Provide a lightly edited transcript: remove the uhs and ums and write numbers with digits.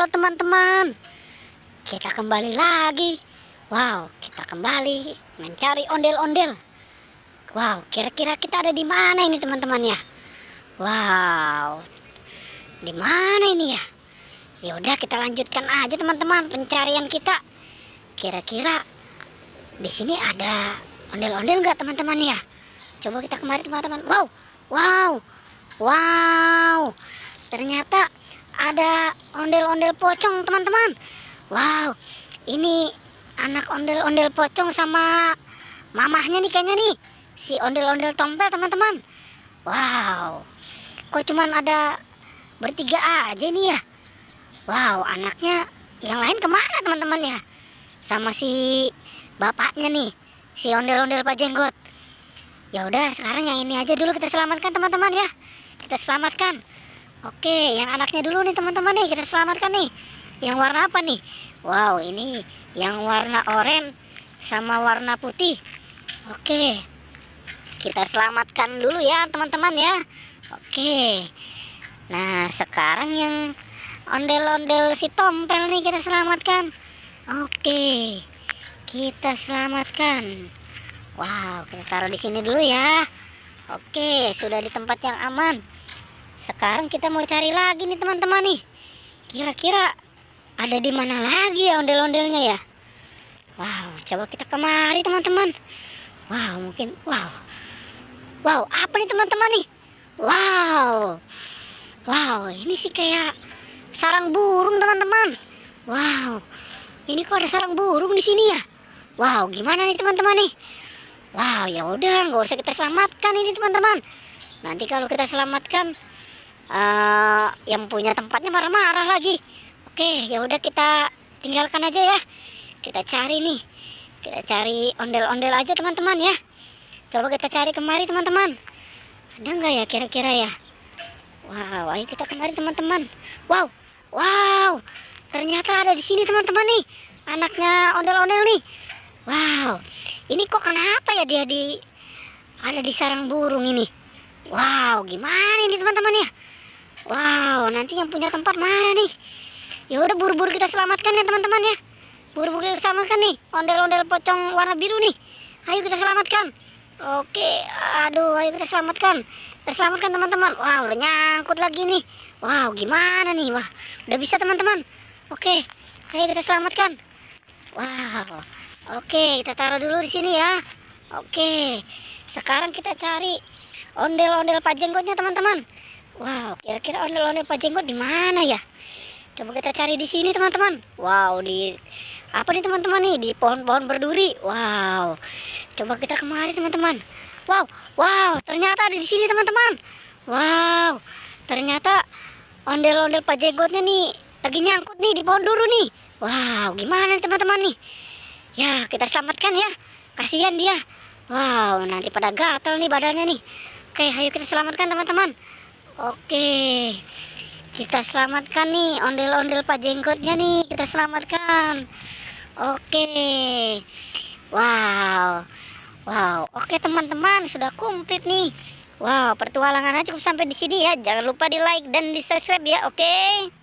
Halo teman-teman, kita kembali lagi. Wow, kita kembali mencari ondel-ondel. Wow, kira-kira kita ada di mana ini teman-teman ya? Wow, di mana ini ya? Ya udah kita lanjutkan aja teman-teman pencarian kita. Kira-kira di sini ada ondel-ondel nggak teman-teman ya? Coba kita kemari teman-teman. Wow, wow, wow. Ternyata ada ondel-ondel pocong teman-teman. Wow, ini anak ondel-ondel pocong sama mamahnya nih kayaknya nih, si ondel-ondel tompel teman-teman. Wow, kok cuman ada bertiga aja nih ya? Wow, anaknya yang lain kemana teman-teman ya? Sama si bapaknya nih, si ondel-ondel Pak Jenggot. Ya udah, sekarang yang ini aja dulu kita selamatkan teman-teman ya. Kita selamatkan. Oke, yang anaknya dulu nih teman-teman nih, kita selamatkan nih. Yang warna apa nih? Wow, ini yang warna oranye sama warna putih. Oke, kita selamatkan dulu ya teman-teman ya. Oke, nah sekarang yang ondel-ondel si tompel nih kita selamatkan. Oke, kita selamatkan. Wow, kita taruh di sini dulu ya. Oke, sudah di tempat yang aman. Sekarang kita mau cari lagi nih teman-teman nih. Kira-kira ada di mana lagi ya ondel-ondelnya ya? Wow, coba kita kemari teman-teman. Wow, mungkin wow, apa nih teman-teman nih? Wow. Wow, ini sih kayak sarang burung teman-teman. Wow. Ini kok ada sarang burung di sini ya? Wow, gimana nih teman-teman nih? Wow, ya udah nggak usah kita selamatkan ini teman-teman. Nanti kalau kita selamatkan yang punya tempatnya marah-marah lagi. Oke, ya udah kita tinggalkan aja ya. Kita cari nih. Kita cari ondel-ondel aja teman-teman ya. Coba kita cari kemari teman-teman. Ada nggak ya kira-kira ya? Wow, ayo kita kemari teman-teman. Wow, wow. Ternyata ada di sini teman-teman nih. Anaknya ondel-ondel nih. Wow, ini kok kenapa ya dia ada di sarang burung ini? Wow, gimana ini teman-teman ya? Wow, nanti yang punya tempat marah nih. Ya udah buru-buru kita selamatkan ya teman-teman ya. Buru-buru kita selamatkan nih ondel-ondel pocong warna biru nih. Ayo kita selamatkan. Oke, aduh, ayo kita selamatkan. Kita selamatkan teman-teman. Wow, udah nyangkut lagi nih. Wow, gimana nih? Wah, udah bisa teman-teman. Oke, ayo kita selamatkan. Wow. Oke, kita taruh dulu di sini ya. Oke. Sekarang kita cari ondel-ondel Pak Jenggotnya teman-teman. Wow, kira-kira ondel-ondel Pak Jenggot di mana ya? Coba kita cari di sini teman-teman. Wow, di apa nih teman-teman nih? Di pohon-pohon berduri. Wow. Coba kita kemari teman-teman. Wow, wow, ternyata ada di sini teman-teman. Wow. Ternyata ondel-ondel Pak Jenggotnya nih lagi nyangkut nih di pohon duru nih. Wow, gimana nih teman-teman nih? Ya, kita selamatkan ya. Kasihan dia. Wow, nanti pada gatal nih badannya nih. Oke, ayo kita selamatkan teman-teman. Oke, kita selamatkan nih ondel-ondel Pak Jenggotnya nih, kita selamatkan. Oke, wow, wow, oke teman-teman, sudah komplit nih. Wow, pertualangannya cukup sampai di sini ya. Jangan lupa di like dan di subscribe ya, oke.